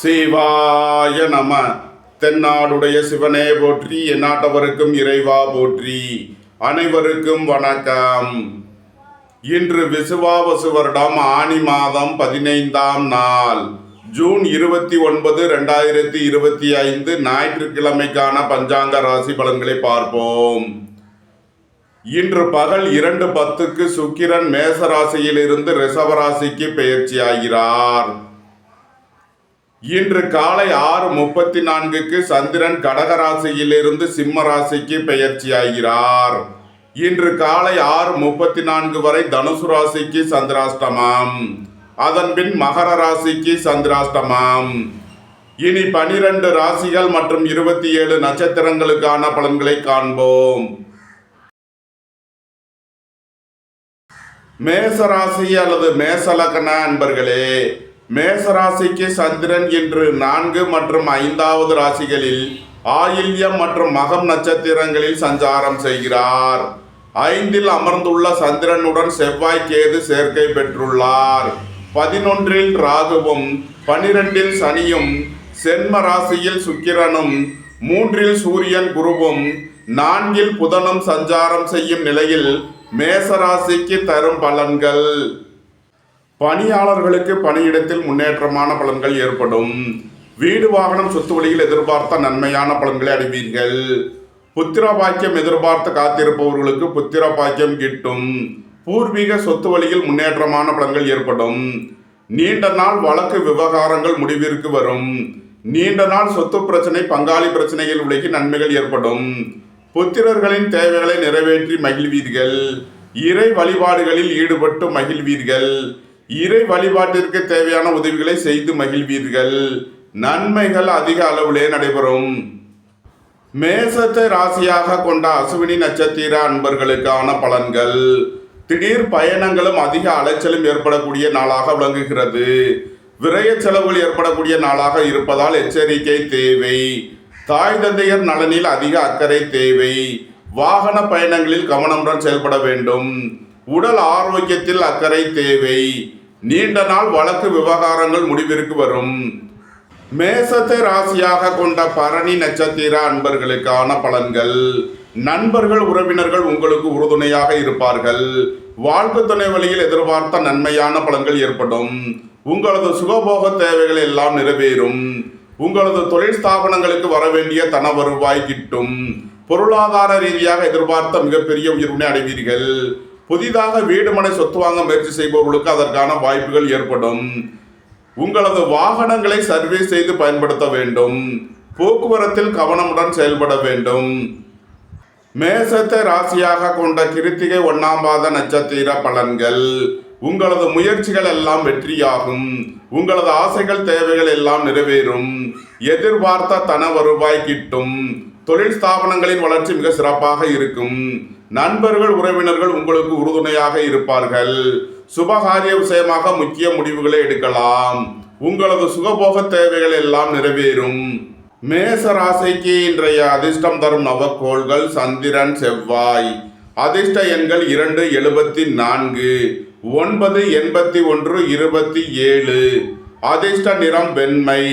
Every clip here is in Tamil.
சிவாய நம. தென்னாடுடைய சிவனே போற்றி, எந்நாட்டவருக்கும் இறைவா போற்றி. அனைவருக்கும் வணக்கம். இன்று விசுவாவசு வருடம் ஆனி மாதம் 15ஆம் நாள், ஜூன் 29, 2025 ஞாயிற்றுக்கிழமைக்கான பஞ்சாங்க ராசி பலன்களை பார்ப்போம். இன்று பகல் 2:10க்கு சுக்கிரன் மேச ராசியிலிருந்து ரிஷபராசிக்கு பெயர்ச்சியாகிறார். இன்று காலை 6:34க்கு சந்திரன் கடகராசியிலிருந்து சிம்ம ராசிக்கு பெயர்ச்சியாகிறார். இன்று காலை 6:34 வரை தனுசு ராசிக்கு சந்திராஷ்டமம், அதன் பின் மகர ராசிக்கு சந்திராஷ்டமம். இனி 12 ராசிகள் மற்றும் 27 நட்சத்திரங்களுக்கான பலன்களை காண்போம். மேசராசி அல்லது மேசலக்கண அன்பர்களே, மேசராசிக்கு சந்திரன் இன்று 4 மற்றும் 5வது ராசிகளில் ஆயில்யம் மற்றும் மகம் நட்சத்திரங்களில் சஞ்சாரம் செய்கிறார். 5இல் அமர்ந்துள்ள சந்திரனுடன் செவ்வாய் கேது சேர்க்கை பெற்றுள்ளார். 11இல் ராகுவும் 12இல் சனியும் சென்ம ராசியில் சுக்கிரனும் 3இல் சூரியன் குருவும் 4இல் புதனும் சஞ்சாரம் செய்யும் நிலையில் மேசராசிக்கு தரும் பலன்கள். பணியாளர்களுக்கு பணியிடத்தில் முன்னேற்றமான பலன்கள் ஏற்படும். வீடு வாகனம் சொத்து வழியில் எதிர்பார்த்த நன்மையான பலன்களை அடைவீர்கள். புத்திர பாக்கியம் எதிர்பார்த்து காத்திருப்பவர்களுக்கு புத்திர பாக்கியம் கிட்டும். பூர்வீக சொத்து வழியில் முன்னேற்றமான பலன்கள் ஏற்படும். நீண்ட நாள் வழக்கு விவகாரங்கள் முடிவிற்கு வரும். நீண்ட நாள் சொத்து பிரச்சனை, பங்காளி பிரச்சனைகள் விலகி நன்மைகள் ஏற்படும். புத்திரர்களின் தேவைகளை நிறைவேற்றி மகிழ்வீர்கள். இறை வழிபாடுகளில் ஈடுபட்டு மகிழ்வீர்கள். இறை வழிபாட்டிற்கு தேவையான உதவிகளை செய்து மகிழ்வீர்கள். நன்மைகள் அதிக அளவிலே நடைபெறும். மேசத்தை ராசியாக கொண்ட அசுவினி நட்சத்திர அன்பர்களுக்கான பலன்கள். திடீர் பயணங்களும் அதிக அலைச்சலும் ஏற்படக்கூடிய நாளாக விளங்குகிறது. விரய செலவுகள் ஏற்படக்கூடிய நாளாக இருப்பதால் எச்சரிக்கை தேவை. தாய் தந்தையர் நலனில் அதிக அக்கறை தேவை. வாகன பயணங்களில் கவனமுடன் செயல்பட வேண்டும். உடல் ஆரோக்கியத்தில் அக்கறை தேவை. நீண்ட நாள் வழக்கு விவகாரங்கள் முடிவிற்கு வரும். மேசத்தை ராசியாக கொண்ட பரணி நட்சத்திர அன்பர்களுக்கான பலன்கள். நண்பர்கள், உறவினர்கள் உங்களுக்கு உறுதுணையாக இருப்பார்கள். வாழ்க்கை துணை வழியில் எதிர்பார்த்த நன்மையான பலன்கள் ஏற்படும். உங்களது சுகபோக தேவைகள் எல்லாம் நிறைவேறும். உங்களது தொழில் ஸ்தாபனங்களுக்கு வர வேண்டிய தன வருவாய் கிட்டும். பொருளாதார ரீதியாக எதிர்பார்த்த மிகப்பெரிய உயர்வினை அடைவீர்கள். புதிதாக வீடு மனை சொத்து வாங்க முயற்சி செய்பவர்களுக்கு அதற்கான வாய்ப்புகள் ஏற்படும். உங்களது வாகனங்களை சர்வீஸ் செய்து பயன்படுத்த வேண்டும். போக்குவரத்தில் கவனமுடன் செயல்பட வேண்டும். மேசத்தை ராசியாக கொண்ட கிருத்திகை 1ஆம் பாத நட்சத்திர பலன்கள். உங்களது முயற்சிகள் எல்லாம் வெற்றியாகும். உங்களது ஆசைகள், தேவைகள் எல்லாம் நிறைவேறும். எதிர்பார்த்த தன வருவாய் கிட்டும். தொழில் ஸ்தாபனங்களின் வளர்ச்சி மிக சிறப்பாக இருக்கும். நண்பர்கள், உறவினர்கள் உங்களுக்கு உறுதுணையாக இருப்பார்கள். சுபகாரிய விஷயமாக முக்கிய முடிவுகளை எடுக்கலாம். உங்களது சுகபோக தேவைகள் எல்லாம் நிறைவேறும். மேச ராசிக்கு இன்றைய அதிர்ஷ்டம் தரும் நவக்கோள்கள் சந்திரன், செவ்வாய். அதிர்ஷ்ட எண்கள் 2, 74, 9, 81, 27. அதிர்ஷ்ட நிறம் வெண்மை.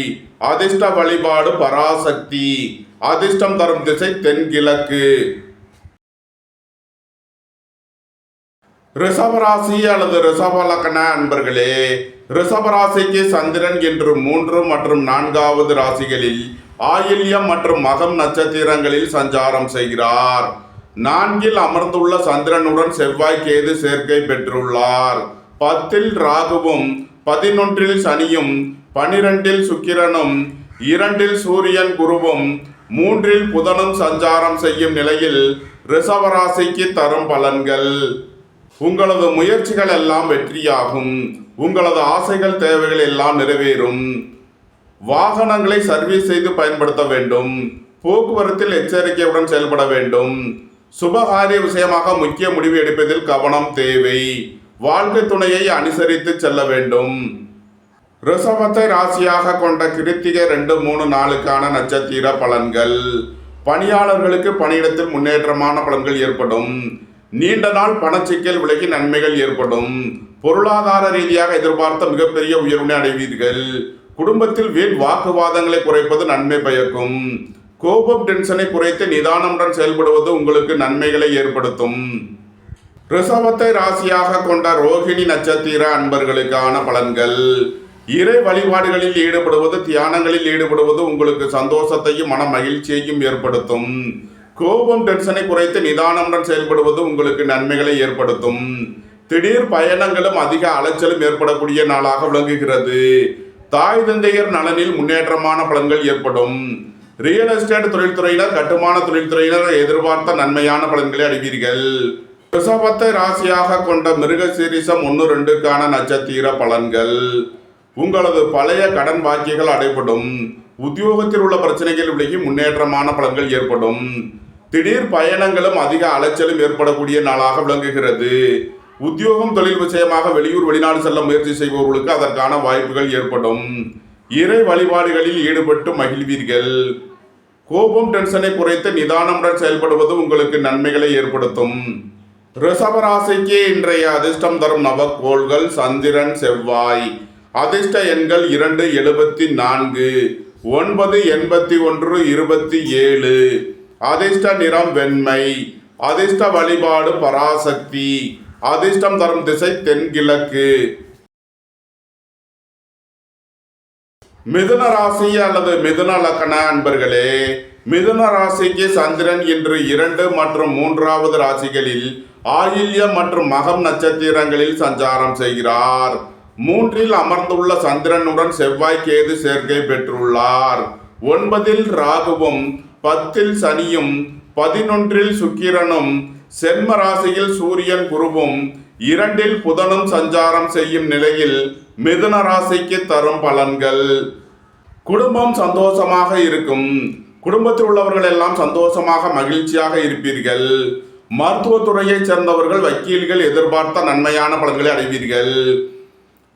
அதிர்ஷ்ட வழிபாடு பராசக்தி. அதிர்ஷ்டம் தரும் திசை தென்கிழக்கு. ரிஷபராசி அல்லது ரிஷபலக்கண அன்பர்களே, ரிஷபராசிக்கு சந்திரன் இன்று 3 மற்றும் 4வது ராசிகளில் ஆயில்யம் மற்றும் மகம் நட்சத்திரங்களில் சஞ்சாரம் செய்கிறார். 4இல் அமர்ந்துள்ள சந்திரனுடன் செவ்வாய் கேது சேர்க்கை பெற்றுள்ளார். 10இல் ராகுவும் 11இல் சனியும் 12இல் சுக்கிரனும் 2இல் சூரியன் குருவும் 3இல் புதனும் சஞ்சாரம் செய்யும் நிலையில் ரிஷபராசிக்கு தரும் பலன்கள். உங்களது முயற்சிகள் எல்லாம் வெற்றியாகும். உங்களது ஆசைகள், தேவைகள் எல்லாம் நிறைவேறும். வாகனங்களை சர்வீஸ் செய்து பயன்படுத்த வேண்டும். போக்குவரத்தில் எச்சரிக்கையுடன் செயல்பட வேண்டும். சுபகாரிய விஷயமாக முக்கிய முடிவு எடுப்பதில் கவனம் தேவை. வாழ்க்கை துணையை அனுசரித்து செல்ல வேண்டும். ரிஷபத்தை ராசியாக கொண்ட கிருத்திகை 2, 3, 4க்கான நட்சத்திர பலன்கள். பணியாளர்களுக்கு பணியிடத்தில் முன்னேற்றமான பலன்கள் ஏற்படும். நீண்ட நாள் பணச்சிக்கல் விலகி நன்மைகள் ஏற்படும். பொருளாதார ரீதியாக எதிர்பார்த்த மிகப்பெரிய உயர்வினை அடைவீர்கள். குடும்பத்தில் வீண் வாக்குவாதங்களை குறைப்பது நன்மை பயக்கும். கோபம் டென்ஷனை குறைத்து நிதானமுடன் செயல்படுவது உங்களுக்கு நன்மைகளை ஏற்படுத்தும். ரிஷபத்தை ராசியாக கொண்ட ரோகிணி நட்சத்திர அன்பர்களுக்கான பலன்கள். இறை வழிபாடுகளில் ஈடுபடுவது, தியானங்களில் ஈடுபடுவது உங்களுக்கு சந்தோஷத்தையும் மன மகிழ்ச்சியையும் ஏற்படுத்தும். கோபம் டென்ஷனை குறைத்து நிதானமுடன் செயல்படுவது உங்களுக்கு நன்மைகளை ஏற்படுத்தும். திடீர் பயணங்களும் அதிக அலைச்சலும் ஏற்படக்கூடிய நாளாக விளங்குகிறது. தாய் தந்தையர் நலனில் முன்னேற்றமான பலன்கள் ஏற்படும். ரியல் எஸ்டேட் தொழில்துறையினர், கட்டுமான தொழில்துறையினர் எதிர்பார்த்த நன்மையான பலன்களை அடைவீர்கள். ரிஷபத்தை ராசியாக கொண்ட மிருகசீரிஷம் 1-2க்கான நட்சத்திர பலன்கள். உங்களது பழைய கடன் பாக்கிகள் அடைபடும். உத்தியோகத்தில் உள்ள பிரச்சனைகள் விலகி முன்னேற்றமான பலன்கள் ஏற்படும். திடீர் பயணங்களும் அதிக அலைச்சலும் ஏற்படக்கூடிய நாளாக விளங்குகிறது. உத்தியோகம் தொழில் விஷயமாக வெளியூர் வெளிநாடு செல்ல முயற்சி செய்பவர்களுக்கு அதற்கான வாய்ப்புகள் ஏற்படும். இறை வழிபாடுகளில் ஈடுபட்டு மகிழ்வீர்கள். கோபம் டென்ஷனை குறைத்து நிதானமுடன் செயல்படுவது உங்களுக்கு நன்மைகளை ஏற்படுத்தும். ரிஷபராசிக்கு இன்றைய அதிர்ஷ்டம் தரும் நவக்கோள்கள் சந்திரன், செவ்வாய். அதிர்ஷ்ட எண்கள் 274, 981, 27. அதிர்ஷ்ட நிறம் வெண்மை. அதிர்ஷ்ட வழிபாடு பராசக்தி. அதிர்ஷ்டம் தரும் திசை தென்கிழக்கு. மிதுன ராசி அல்லது மிதுன லக்ன அன்பர்களே, மிதுன ராசிக்கு சந்திரன் இன்று 2 மற்றும் 3வது ராசிகளில் ஆயில்யம் மற்றும் மகம் நட்சத்திரங்களில் சஞ்சாரம் செய்கிறார். 3இல் அமர்ந்துள்ள சந்திரனுடன் செவ்வாய் கேது சேர்க்கை பெற்றுள்ளார். 9இல் ராகுவும், 10இல் சனியும், 11இல் சுக்கிரனும், சென்ம ராசியில் சூரியன் குருவும், 2இல் புதனும் சஞ்சாரம் செய்யும் நிலையில் மிதுன ராசிக்கு தரும் பலன்கள். குடும்பம் சந்தோஷமாக இருக்கும். குடும்பத்தில் உள்ளவர்கள் எல்லாம் சந்தோஷமாக மகிழ்ச்சியாக இருப்பீர்கள். மருத்துவத்துறையைச் சேர்ந்தவர்கள், வக்கீல்கள் எதிர்பார்த்த நன்மையான பலன்களை அடைவீர்கள்.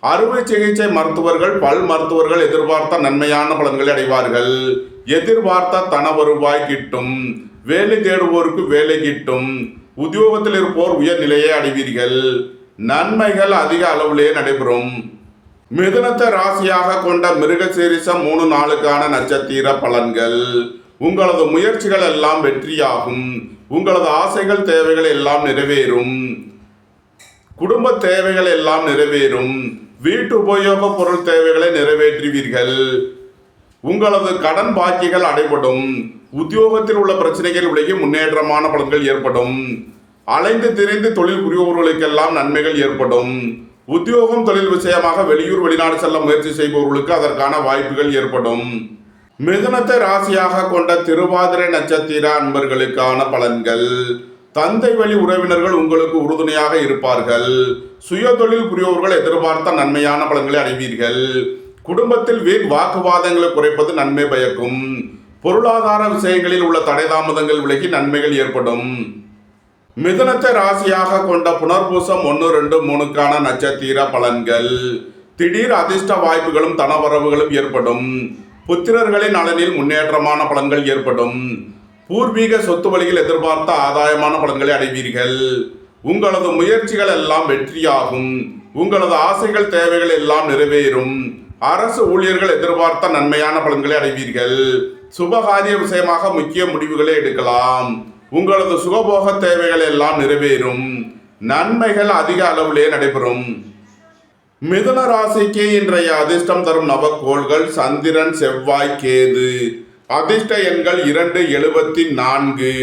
அறுவை சிகிச்சை மருத்துவர்கள், பல் மருத்துவர்கள் எதிர்பார்த்த நன்மையான பலன்களை அடைவார்கள். எதிர்பார்த்த தன வருவாய் கிட்டும். வேலை தேடுவோருக்கு வேலை கிட்டும். உத்தியோகத்தில் இருப்போர் உயர்நிலையை அடைவீர்கள். நன்மைகள் அதிக அளவிலே நடைபெறும். மிதுனத்தை ராசியாக கொண்ட மிருகசீரிஷம் 3-4க்கான நட்சத்திர பலன்கள். உங்களது முயற்சிகள் எல்லாம் வெற்றியாகும். உங்களது ஆசைகள், தேவைகள் எல்லாம் நிறைவேறும். குடும்ப தேவைகள் எல்லாம் நிறைவேறும். வீட்டு உபயோக பொருள் தேவைகளை நிறைவேற்றுவீர்கள். உங்களது கடன் பாக்கிகள் அடைபடும். உத்தியோகத்தில் உள்ள பிரச்சனைகள் விலகி முன்னேற்றமான பலன்கள் ஏற்படும். அலைந்து திரிந்து தொழில் புரிபவர்களுக்கெல்லாம் நன்மைகள் ஏற்படும். உத்தியோகம் தொழில் விஷயமாக வெளியூர் வெளிநாடு செல்ல முயற்சி செய்பவர்களுக்கு அதற்கான வாய்ப்புகள் ஏற்படும். மிதுனத்தை ராசியாக கொண்ட திருவாதிரை நட்சத்திர அன்பர்களுக்கான பலன்கள். தந்தை வழி உறவினர்கள் உங்களுக்கு உறுதுணையாக இருப்பார்கள். சுய தொழில் புரிபவர்கள் எதிர்பார்த்த நன்மையான பலன்களை அடைவீர்கள். குடும்பத்தில் வீண் வாக்குவாதங்களை குறைப்பது நன்மை பயக்கும். பொருளாதார விஷயங்களில் உள்ள தடை தாமதங்கள் விலகி நன்மைகள் ஏற்படும். மிதுனத்தை ராசியாக கொண்ட புனர்பூசம் 1, 2, 3க்கான நட்சத்திர பலன்கள். திடீர் அதிர்ஷ்ட வாய்ப்புகளும் தனவரவுகளும் ஏற்படும். புத்திரர்களின் நலனில் முன்னேற்றமான பலன்கள் ஏற்படும். பூர்வீக சொத்து வழியில் எதிர்பார்த்த ஆதாயமான பலன்களை அடைவீர்கள். உங்களது முயற்சிகள் எல்லாம் வெற்றியாகும். உங்களது ஆசைகள், தேவைகள் எல்லாம் நிறைவேறும். அரசு ஊழியர்கள் எதிர்பார்த்த நன்மையான பலன்களை அடைவீர்கள். சுபகாரிய விஷயமாக முக்கிய முடிவுகளை எடுக்கலாம். உங்களது சுகபோக தேவைகள் எல்லாம் நிறைவேறும். நன்மைகள் அதிக அளவிலே நடைபெறும். மிதுன ராசிக்கு இன்றைய அதிர்ஷ்டம் தரும் நவக்கோள்கள் சந்திரன், செவ்வாய், கேது. அதிர்ஷ்ட எண்கள் 274,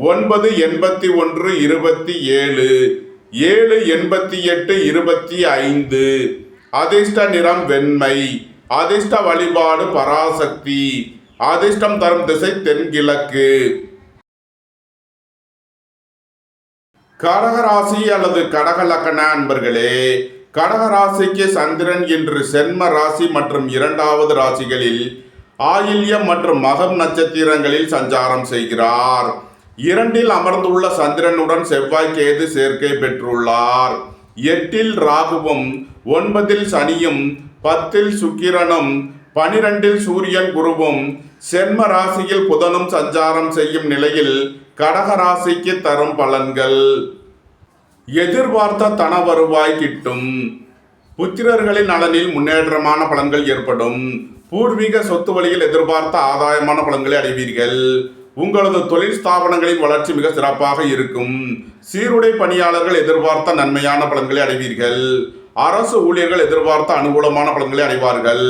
981, 27, 788, 25. அதிர்ஷ்ட நிறம் வெண்மை. அதிர்ஷ்ட வழிபாடு பராசக்தி. அதிர்ஷ்டம் தரும் திசை தென்கிழக்கு. கடகராசி அல்லது கடக லக்ன அன்பர்களே, கடகராசிக்கு சந்திரன் இன்று சென்ம ராசி மற்றும் 2வது ராசிகளில் ஆயில்யம் மற்றும் மகம் நட்சத்திரங்களில் சஞ்சாரம் செய்கிறார். 2இல் அமர்ந்துள்ள சந்திரனுடன் செவ்வாய் கேது சேர்க்கை பெற்றுள்ளார். 8இல் ராகுவும், 9இல் சனியும், 10இல் சுக்கிரனும், 12இல் சூரியன் குருவும், சென்ம ராசியில் புதனும் சஞ்சாரம் செய்யும் நிலையில் கடக ராசிக்கு தரும் பலன்கள். எதிர்பார்த்த தன வருவாய் கிட்டும். புத்திரர்களின் நலனில் முன்னேற்றமான பலன்கள் ஏற்படும். பூர்வீக சொத்து வழியில் எதிர்பார்த்த ஆதாயமான பலன்களை அடைவீர்கள். உங்களது தொழில் ஸ்தாபனங்களின் வளர்ச்சி மிக சிறப்பாக இருக்கும். சீருடை பணியாளர்கள் எதிர்பார்த்த நன்மையான பலன்களை அடைவீர்கள். அரசு ஊழியர்கள் எதிர்பார்த்த அனுகூலமான பலன்களை அடைவார்கள்.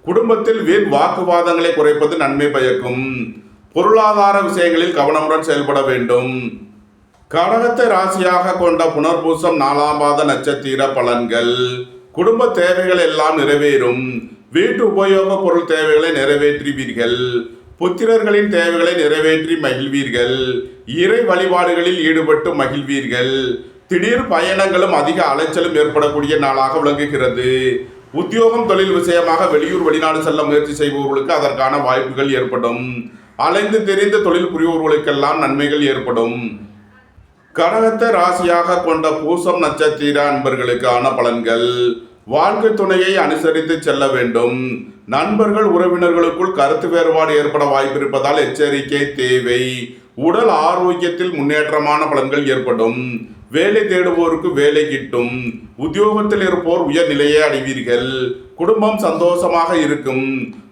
குடும்பத்தில் வீண் வாக்குவாதங்களை குறைப்பது நன்மை பயக்கும். பொருளாதார விஷயங்களில் கவனமுடன் செயல்பட வேண்டும். கடகத்தை ராசியாக கொண்ட புனர்பூசம் 4ஆம் பாத நட்சத்திர பலன்கள். குடும்ப தேவைகள் எல்லாம் நிறைவேறும். வீட்டு உபயோக பொருள் தேவைகளை நிறைவேற்றுவீர்கள். புத்திரர்களின் தேவைகளை நிறைவேற்றி மகிழ்வீர்கள். இறை வழிபாடுகளில் ஈடுபட்டு மகிழ்வீர்கள். திடீர் பயணங்களும் அதிக அலைச்சலும் ஏற்படக்கூடிய நாளாக விளங்குகிறது. உத்தியோகம் தொழில் விஷயமாக வெளியூர் வெளிநாடு செல்ல முயற்சி செய்பவர்களுக்கு அதற்கான வாய்ப்புகள் ஏற்படும். அலைந்து தெரிந்த தொழில் புரிபவர்களுக்கெல்லாம் நன்மைகள் ஏற்படும். கடகத்தை ராசியாக கொண்ட பூசம் நட்சத்திர அன்பர்களுக்கான பலன்கள். வாழ்க்கை துணையை அனுசரித்து செல்ல வேண்டும். நண்பர்கள் உறவினர்களுக்குள் கருத்து வேறுபாடு ஏற்பட வாய்ப்பிருப்பதால் எச்சரிக்கை தேவை. உடல் ஆரோக்கியத்தில் முன்னேற்றமான பலன்கள் ஏற்படும். வேலை தேடுவோருக்கு வேலை கிட்டும். உத்தியோகத்தில் இருப்போர் உயர் நிலையை அடைவீர்கள். குடும்பம் சந்தோஷமாக இருக்கும்.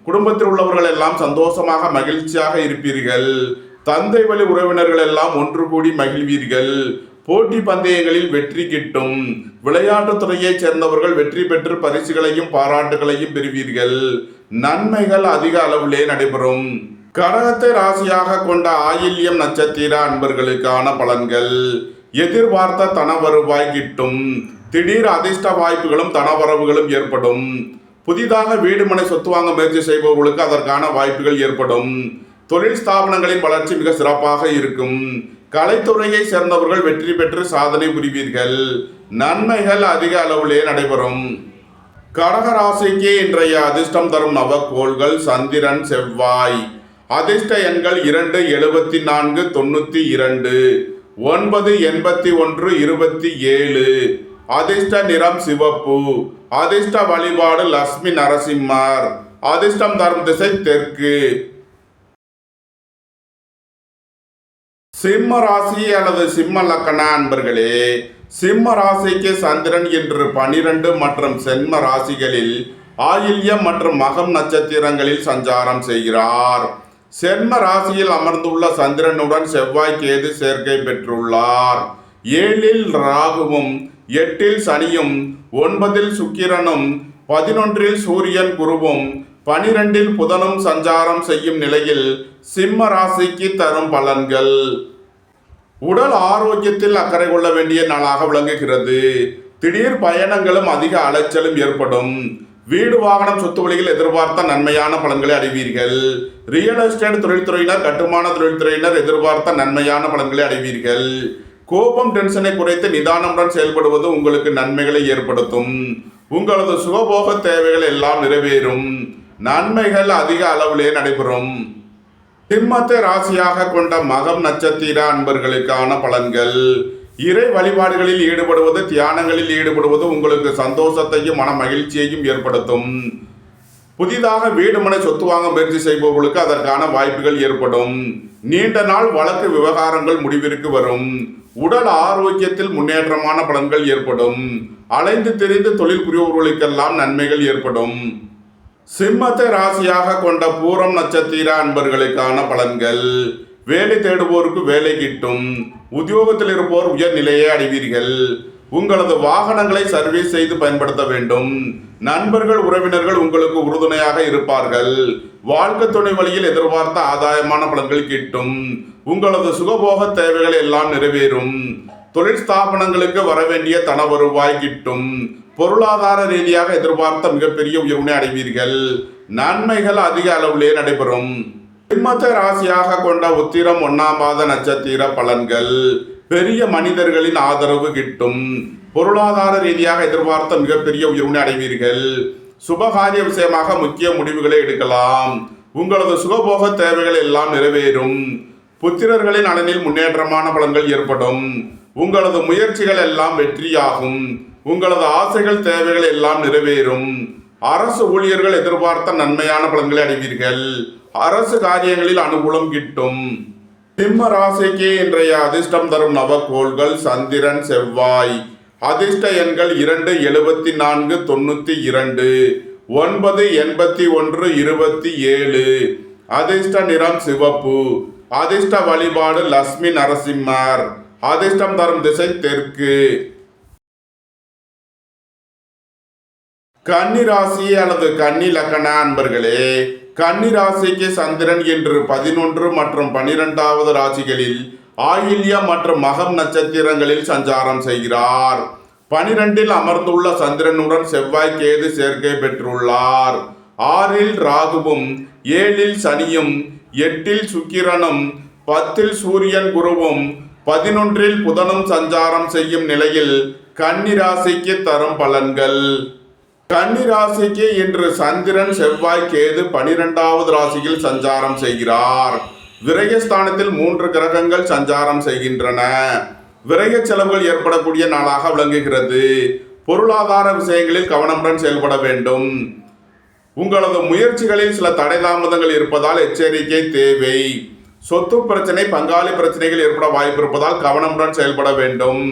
குடும்பத்தில் உள்ளவர்கள் எல்லாம் சந்தோஷமாக மகிழ்ச்சியாக இருப்பீர்கள். தந்தை வழி உறவினர்கள் எல்லாம் ஒன்று கூடி மகிழ்வீர்கள். போட்டி பந்தயங்களில் வெற்றி கிட்டும். விளையாட்டுத் துறையைச் சேர்ந்தவர்கள் வெற்றி பெற்று பரிசுகளையும் பாராட்டுகளையும் பெறுவீர்கள். நன்மைகள் அதிக அளவிலே நடைபெறும். கடகத்தை ராசியாக கொண்ட ஆயில்யம் நட்சத்திர அன்பர்களுக்கான பலன்கள். எதிர்பார்த்த தன வருவாய் கிட்டும். திடீர் அதிர்ஷ்ட வாய்ப்புகளும் தனவரவுகளும் ஏற்படும். புதிதாக வீடு மனை சொத்து வாங்க முயற்சி செய்பவர்களுக்கு அதற்கான வாய்ப்புகள் ஏற்படும். தொழில் ஸ்தாபனங்களின் வளர்ச்சி மிக சிறப்பாக இருக்கும். கலைத்துறையை சேர்ந்தவர்கள் வெற்றி பெற்று சாதனை புரிவீர்கள். நன்மைகள் அதிக அளவிலே நடைபெறும். கடக ராசிக்கு இன்றைய அதிர்ஷ்டம் தரும் நவக்கோள்கள் சந்திரன் செவ்வாய். அதிர்ஷ்ட எண்கள் 2 74 92 9 81 27. அதிர்ஷ்ட நிறம் சிவப்பு. அதிர்ஷ்ட வழிபாடு லட்சுமி நரசிம்மர். அதிர்ஷ்டம் தரும் திசை தெற்கு. சிம்ம ராசி அல்லது சிம்ம லக்கண அன்பர்களே, சிம்ம ராசிக்கு சந்திரன் இன்று 12 மற்றும் சென்ம ராசிகளில் ஆயில்யம் மற்றும் மகம் நட்சத்திரங்களில் சஞ்சாரம் செய்கிறார். சென்ம ராசியில் அமர்ந்துள்ள சந்திரனுடன் செவ்வாய் கேது சேர்க்கை பெற்றுள்ளார். 7இல் ராகுவும் 8இல் சனியும் 9இல் சுக்கிரனும் 11இல் சூரியன் குருவும் 12இல் புதனும் சஞ்சாரம் செய்யும் நிலையில் சிம்ம ராசிக்கு தரும் பலன்கள். உடல் ஆரோக்கியத்தில் அக்கறை கொள்ள வேண்டிய நாளாக விளங்குகிறது. திடீர் பயணங்களும் அதிக அலைச்சலும் ஏற்படும். வீடு வாகனம் சொத்து வழியில் எதிர்பார்த்த நன்மையான பலன்களை அடைவீர்கள். ரியல் எஸ்டேட் தொழில்துறையினர் கட்டுமான தொழில்துறையினர் எதிர்பார்த்த நன்மையான பலன்களை அடைவீர்கள். கோபம் டென்ஷனை குறைத்து நிதானமுடன் செயல்படுவது உங்களுக்கு நன்மைகளை ஏற்படுத்தும். உங்களது சுகபோக தேவைகள் எல்லாம் நிறைவேறும். நன்மைகள் அதிக அளவிலே நடைபெறும். சிம்மத்தை ராசியாக கொண்ட மகம் நட்சத்திர அன்பர்களுக்கான பலன்கள். இறை வழிபாடுகளில் ஈடுபடுவது தியானங்களில் ஈடுபடுவது உங்களுக்கு சந்தோஷத்தையும் மன மகிழ்ச்சியையும் ஏற்படுத்தும். புதிதாக வீடு மனை சொத்து வாங்க முயற்சி செய்பவர்களுக்கு அதற்கான வாய்ப்புகள் ஏற்படும். நீண்ட நாள் வழக்கு விவகாரங்கள் முடிவிற்கு வரும். உடல் ஆரோக்கியத்தில் முன்னேற்றமான பலன்கள் ஏற்படும். அலைந்து திரிந்து தொழில் புரிபவர்களுக்கெல்லாம் நன்மைகள் ஏற்படும். சிம்மத்தை ராசியாக கொண்ட பூரம் நட்சத்திர அன்பர்களுக்கான பலன்கள். வேலை தேடுவோருக்கு வேலை கிட்டும். உத்தியோகத்தில் இருப்போர் உயர் நிலையை அடைவீர்கள். உங்களது வாகனங்களை சர்வீஸ் செய்து பயன்படுத்த வேண்டும். நண்பர்கள் உறவினர்கள் உங்களுக்கு உறுதுணையாக இருப்பார்கள். வாழ்க்கை துணை வழியில் எதிர்பார்த்த ஆதாயமான பலன்கள் கிட்டும். உங்களது சுகபோக தேவைகள் எல்லாம் நிறைவேறும். தொழில் ஸ்தாபனங்களுக்கு வரவேண்டிய தன வருவாய் கிட்டும். பொருளாதார ரீதியாக எதிர்பார்த்த மிகப்பெரிய உயர்வினை அடைவீர்கள். நன்மைகள் அதிக அளவிலே நடைபெறும். சிம்மத்தை ராசியாக கொண்ட உத்திரம் 1ஆம் பாத நட்சத்திர பலன்கள். பெரிய மனிதர்களின் ஆதரவு கிட்டும். பொருளாதார ரீதியாக எதிர்பார்த்த மிகப்பெரிய உயர்வினை அடைவீர்கள். சுபகாரிய விஷயமாக முக்கிய முடிவுகளை எடுக்கலாம். உங்களது சுகபோக தேவைகள் எல்லாம் நிறைவேறும். புத்திரர்களின் நலனில் முன்னேற்றமான பலன்கள் ஏற்படும். உங்களது முயற்சிகள் எல்லாம் வெற்றியாகும். உங்களது ஆசைகள் தேவைகள் எல்லாம் நிறைவேறும். அரசு ஊழியர்கள் எதிர்பார்த்த நன்மையான பலன்களை அடைவீர்கள். அரசு காரியங்களில் அனுகூலம் கிட்டும். சிம்ம ராசிக்கு இன்றைய அதிர்ஷ்டம் தரும் நவக்கோள்கள் சந்திரன் செவ்வாய். அதிர்ஷ்ட எண்கள் 2, 74, 92, 9, 81, 27. அதிர்ஷ்ட நிறம் சிவப்பு. அதிர்ஷ்ட வழிபாடு லட்சுமி நரசிம்மர். அதிர்ஷ்டம் தரும் திசை தெற்கு. கன்னி ராசி அல்லது கன்னி லக்கண அன்பர்களே, கன்னி ராசிக்கு சந்திரன் இன்று 11 மற்றும் 12வது ராசிகளில் ஆயில்யம் மற்றும் மகம் நட்சத்திரங்களில் சஞ்சாரம் செய்கிறார். 12இல் அமர்ந்துள்ள சந்திரனுடன் செவ்வாய் கேது சேர்க்கை பெற்றுள்ளார். 6இல் ராகுவும் 7இல் சனியும் 8இல் சுக்கிரனும் 10இல் சூரியன் குருவும் 11இல் புதனும் சஞ்சாரம் செய்யும் நிலையில் கன்னி ராசிக்கு தரும் பலன்கள். கன்னி ராசிக்கு இன்று சந்திரன் செவ்வாய் கேது 12வது ராசியில் சஞ்சாரம் செய்கிறார். விரயஸ்தானத்தில் 3 கிரகங்கள் சஞ்சாரம் செய்கின்றன. விரய செலவுகள் ஏற்படக்கூடிய நாளாக விளங்குகிறது. பொருளாதார விஷயங்களில் கவனமுடன் செயல்பட வேண்டும். உங்களது முயற்சிகளில் சில தடை தாமதங்கள் இருப்பதால் எச்சரிக்கை தேவை. சொத்து பிரச்சனை, பங்காளி பிரச்சனைகள் ஏற்பட வாய்ப்பு இருப்பதால் கவனமுடன் செயல்பட வேண்டும்.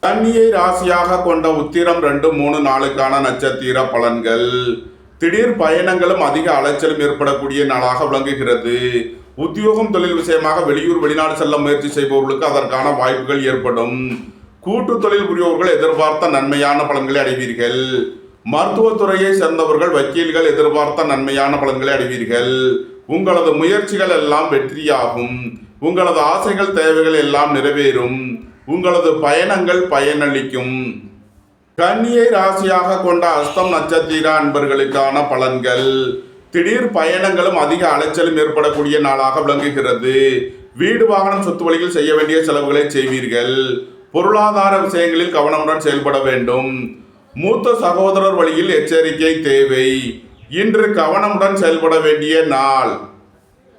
கன்னியை ராசியாக கொண்ட உத்திரம் 2, 3, 4க்கான நட்சத்திர பலன்கள். திடீர் பயணங்களும் அதிக அலைச்சலும் ஏற்படக்கூடிய நாளாக விளங்குகிறது. உத்தியோகம் தொழில் விஷயமாக வெளியூர் வெளிநாடு செல்ல முயற்சி செய்பவர்களுக்கு அதற்கான வாய்ப்புகள் ஏற்படும். கூட்டு தொழில் புரிபவர்கள் எதிர்பார்த்த நன்மையான பலன்களை அடைவீர்கள். மருத்துவத்துறையை சேர்ந்தவர்கள் வக்கீல்கள் எதிர்பார்த்த நன்மையான பலன்களை அடைவீர்கள். உங்களது முயற்சிகள் எல்லாம் வெற்றியாகும். உங்களது ஆசைகள் தேவைகள் எல்லாம் நிறைவேறும். உங்களது பயணங்கள் பயனளிக்கும். கன்னியை ராசியாக கொண்ட அஸ்தம் நட்சத்திர அன்பர்களுக்கான பலன்கள். திடீர் பயணங்களும் அதிக அலைச்சலும் ஏற்படக்கூடிய நாளாக விளங்குகிறது. வீடு வாகனம் சொத்து வழியில் செய்ய வேண்டிய செலவுகளை செய்வீர்கள். பொருளாதார விஷயங்களில் கவனமுடன் செயல்பட வேண்டும். மூத்த சகோதரர் வழியில் எச்சரிக்கை தேவை. இன்று கவனமுடன் செயல்பட வேண்டிய நாள்.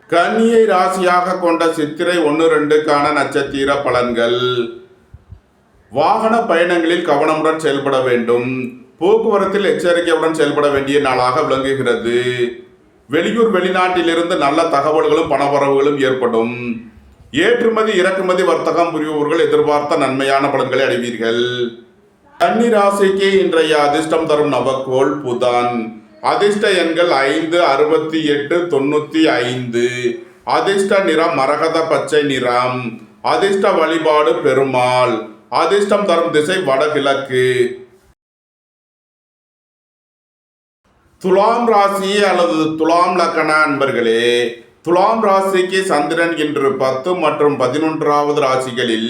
கன்னியை ராசியாக கொண்ட சித்திரை 1, 2க்கான நட்சத்திர பலன்கள். வாகன பயணங்களில் கவனமுடன் செயல்பட வேண்டும். போக்குவரத்தில் எச்சரிக்கையுடன் செயல்பட வேண்டிய நாளாக விளங்குகிறது. வெளியூர் வெளிநாட்டிலிருந்து நல்ல தகவல்களும் பணவரவுகளும் ஏற்படும். ஏற்றுமதி இறக்குமதி வர்த்தகம் புரிபவர்கள் எதிர்பார்த்த நன்மையான பலன்களை அடைவீர்கள். கன்னி ராசிக்கு இன்றைய அதிர்ஷ்டம் தரும் நவக்கோள் புதன். அதிர்ஷ்ட எண்கள் 5, 68, 95. அதிர்ஷ்ட நிறம் மரகத பச்சை நிறம். அதிர்ஷ்ட வழிபாடு பெருமாள். அதிர்ஷ்டம் தரும் திசை வடகிழக்கு. துலாம் ராசி அல்லது துலாம் லக்கண அன்பர்களே, துலாம் ராசிக்கு சந்திரன் இன்று 10 மற்றும் 11வது ராசிகளில்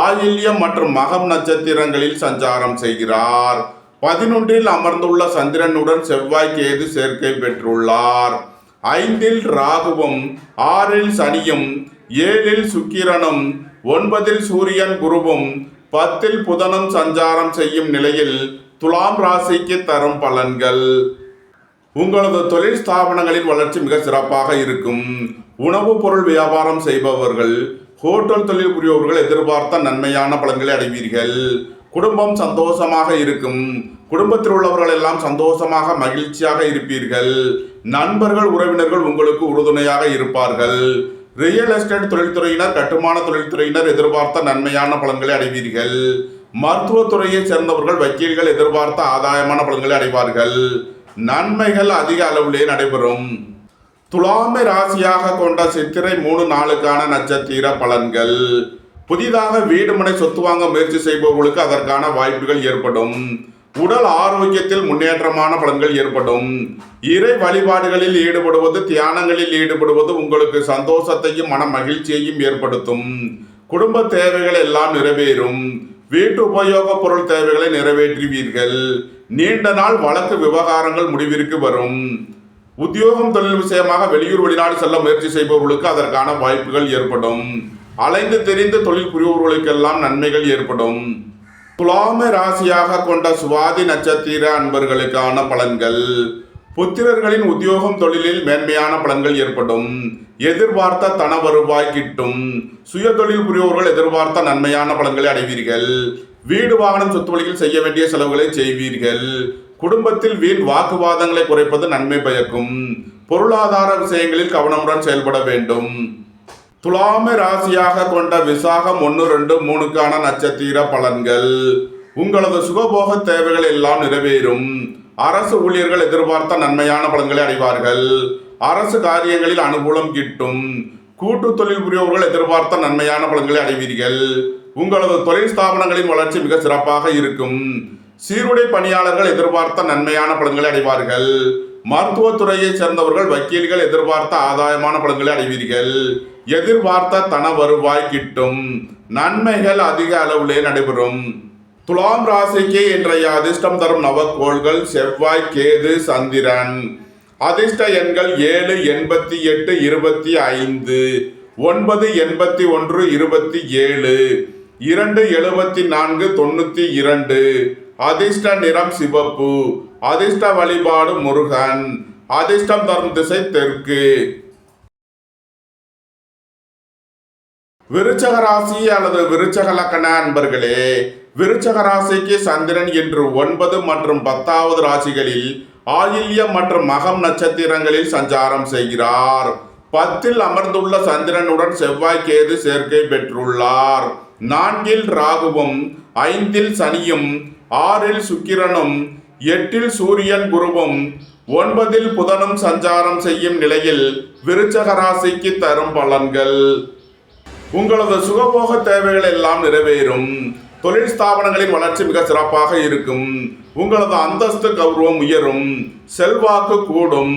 ஆயில்யம் மற்றும் மகம் நட்சத்திரங்களில் சஞ்சாரம் செய்கிறார். 11இல் அமர்ந்துள்ள சந்திரனுடன் செவ்வாய் கேது சேர்க்கை பெற்றுள்ளார். 5இல் ராகுவும் 6இல் சனியும் 7இல் சுக்கிரனும் 9இல் சூரியன் குருவும் 10இல் புதனும் சஞ்சாரம் செய்யும் நிலையில் துலாம் ராசிக்கு தரும் பலன்கள். உங்களது தொழில் ஸ்தாபனங்களின் வளர்ச்சி மிக சிறப்பாக இருக்கும். உணவுப் பொருள் வியாபாரம் செய்பவர்கள், ஹோட்டல் தொழில் புரிபவர்கள் எதிர்பார்த்த நன்மையான பலன்களை அடைவீர்கள். குடும்பம் சந்தோஷமாக இருக்கும். குடும்பத்தில் உள்ளவர்கள் எல்லாம் சந்தோஷமாக மகிழ்ச்சியாக இருப்பீர்கள். நண்பர்கள் உறவினர்கள் உங்களுக்கு உறுதுணையாக இருப்பார்கள். ரியல் எஸ்டேட் தொழில்துறையினர், கட்டுமான தொழில்துறையினர் எதிர்பார்த்த நன்மையான பலன்களை அடைவீர்கள். மருத்துவத்துறையை சேர்ந்தவர்கள் வக்கீல்கள் எதிர்பார்த்த ஆதாயமான பலன்களை அடைவார்கள். நன்மைகள் அதிக அளவிலே நடைபெறும். துலாமை ராசியாக கொண்ட சித்திரை 3, 4க்கான நட்சத்திர பலன்கள். புதிதாக வீடு மனை சொத்து வாங்க முயற்சி செய்பவர்களுக்கு அதற்கான வாய்ப்புகள் ஏற்படும். உடல் ஆரோக்கியத்தில் முன்னேற்றமான பலன்கள் ஏற்படும். இறை வழிபாடுகளில் ஈடுபடுவது, தியானங்களில் ஈடுபடுவது உங்களுக்கு சந்தோஷத்தையும் மன மகிழ்ச்சியையும் ஏற்படுத்தும். குடும்ப தேவைகள் எல்லாம் நிறைவேறும். வீட்டு உபயோக பொருள் தேவைகளை நிறைவேற்றுவீர்கள். நீண்ட நாள் வழக்கு விவகாரங்கள் முடிவிற்கு வரும். உத்தியோகம் தொழில் விஷயமாக வெளியூர் வெளிநாடு செல்ல முயற்சி செய்பவர்களுக்கு அதற்கான வாய்ப்புகள் ஏற்படும். அலைந்து தெரிந்து தொழில் புரிபவர்களுக்கெல்லாம் நன்மைகள் ஏற்படும். துலாமை ராசியாக கொண்ட சுவாதி நட்சத்திர அன்பர்களுக்கான பலன்கள். புத்திரர்களின் உத்தியோகம் தொழிலில் மேன்மையான பலன்கள் ஏற்படும். எதிர்பார்த்த தன வருவாய் கிட்டும். சுய தொழில் புரிபவர்கள் எதிர்பார்த்த நன்மையான பலன்களை அடைவீர்கள். வீடு வாகனம் சொத்து வழியில் செய்ய வேண்டிய செலவுகளை செய்வீர்கள். குடும்பத்தில் வீண் வாக்குவாதங்களை குறைப்பது நன்மை பயக்கும். பொருளாதார விஷயங்களில் கவனமுடன் செயல்பட வேண்டும். துலாமை ராசியாக கொண்ட விசாகம் 1, 2, 3க்கான நட்சத்திர பலன்கள். உங்களது சுகபோக தேவைகள் எல்லாம் நிறைவேறும். அரசு ஊழியர்கள் எதிர்பார்த்த நன்மையான பலன்களை அடைவார்கள். அரசு காரியங்களில் அனுகூலம் கிட்டும். கூட்டு தொழில் புரியவர்கள் எதிர்பார்த்த நன்மையான பலன்களை அடைவீர்கள். உங்களது தொழில் ஸ்தாபனங்களின் வளர்ச்சி மிக சிறப்பாக இருக்கும். சீருடை பணியாளர்கள் எதிர்பார்த்த நன்மையான பலன்களை அடைவார்கள். மருத்துவத்துறையை சேர்ந்தவர்கள் வக்கீல்கள் எதிர்பார்த்த ஆதாயமான பலன்களை அடைவீர்கள். எதிர்பார்த்த தன வருவாய் கிட்டும். நன்மைகள் அதிக அளவிலே நடைபெறும். துலாம் ராசிக்கு இன்றைய அதிர்ஷ்டம் தரும் நவக்கோள்கள் செவ்வாய், கேது, சந்திரன். அதிர்ஷ்ட எண்கள் 7, 88, 25, 9, 81, 27, 2, 74, 92. அதிர்ஷ்ட நிறம் சிவப்பு. அதிர்ஷ்ட வழிபாடு முருகன். அதிர்ஷ்டம் தரும் திசை தெற்கு. விருச்சக ராசி அல்லது விருச்சக லக்கண அன்பர்களே, விருச்சக ராசிக்கு சந்திரன் இன்று 9 மற்றும் 10வது ராசிகளில் ஆயில்யம் மற்றும் மகம் நட்சத்திரங்களில் சஞ்சாரம் செய்கிறார். 10ல் அமர்ந்துள்ள சந்திரனுடன் செவ்வாய், கேது சேர்க்கை பெற்றுள்ளார். 4ல் ராகுவும், 5ல் சனியும், 6ல் சுக்கிரனும், 8ல் சூரியன், குருவும், 9ல் புதனும் சஞ்சாரம் செய்யும் நிலையில் விருச்சக ராசிக்கு தரும் பலன்கள். உங்களது சுகபோக தேவைகள் எல்லாம் நிறைவேறும். தொழில் ஸ்தாபனங்களின் வளர்ச்சி மிக சிறப்பாக இருக்கும். உங்களது அந்தஸ்து கௌரவம் உயரும். செல்வாக்கு கூடும்.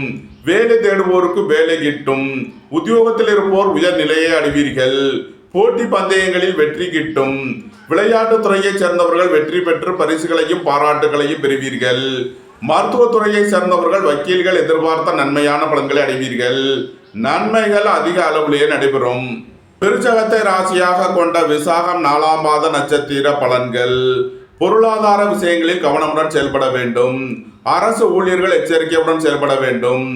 வேலை தேடுவோருக்கு வேலை கிட்டும். உத்தியோகத்தில் இருப்போர் உயர் நிலையை அடைவீர்கள். போட்டி பந்தயங்களில் வெற்றி கிட்டும். விளையாட்டுத் துறையைச் சேர்ந்தவர்கள் வெற்றி பெற்று பரிசுகளையும் பாராட்டுகளையும் பெறுவீர்கள். மருத்துவத்துறையை சேர்ந்தவர்கள் வக்கீல்கள் எதிர்பார்த்த நன்மையான பலன்களை அடைவீர்கள். நன்மைகள் அதிக அளவிலேயே நடைபெறும். விருச்சகத்தை ராசியாக கொண்ட விசாகம் 4ஆம் பாத நட்சத்திர பலன்கள். பொருளாதார விஷயங்களில் கவனமுடன் செயல்பட வேண்டும். அரசு ஊழியர்கள் எச்சரிக்கையுடன் செயல்பட வேண்டும்.